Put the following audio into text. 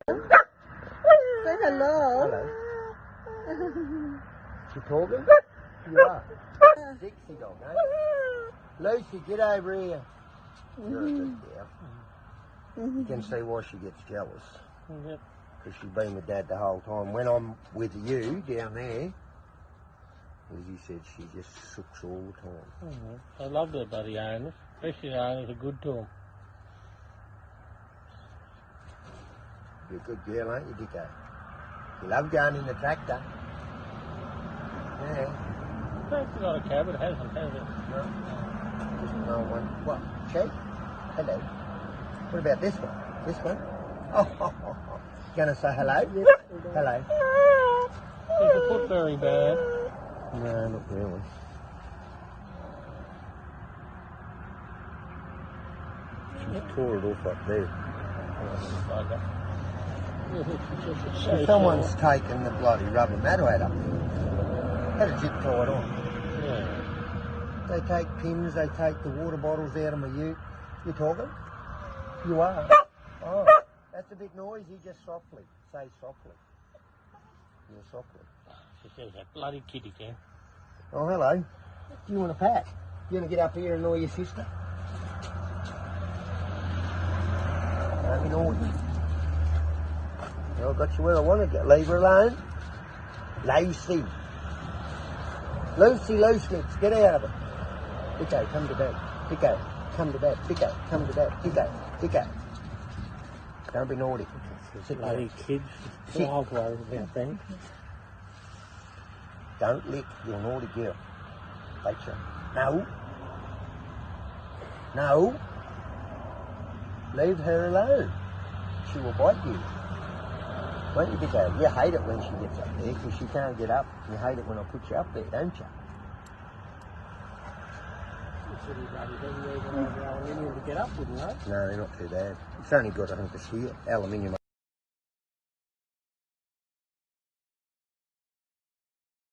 Say hello. Hello. You talking? You are. Dixie dog, eh? Lucy, get over here. You're a good girl. You can see why she gets jealous. Yep. Because she's been with Dad the whole time. When I'm with you down there, as he said, she just sooks all the time. I love their bloody owners, especially the owners are good to them. You're a good girl, aren't you, Dicko? You love going in the tractor. Yeah. It's not a cab, it hasn't, has it? No. No one. What? Cheap? Hello. What about this one? This one? Oh. Gonna say hello? Hello. Is the foot very bad? No, not really. She tore it off up there. So someone's taken the bloody rubber mat out up there. Had a zip tied on. Yeah. They take pins, they take the water bottles out of my ute. You talking? You are? Oh, that's a bit noisy, just softly. Say softly. You're softly. She says that bloody kid again. Oh, hello. Do you want a pat? You want to get up here and annoy your sister? Don't be naughty. Well, I got you where I want to get. Leave her alone. Lucy. Lucy, loose lips. Get out of it. Dicko, come to bed. Dicko, come to bed. Dicko, come to bed. Dicko, Dicko. Don't be naughty. Sit Bloody down. kids. Sit. I'll worry about them. Don't lick. You're a naughty girl. Bite you. No. No. Leave her alone. She will bite you. Won't you, Dicko? You hate it when she gets up there because she can't get up. You hate it when I put you up there, don't you? Aluminium to get up, wouldn't they? No, they're not too bad. It's only got, I think, the sheer aluminium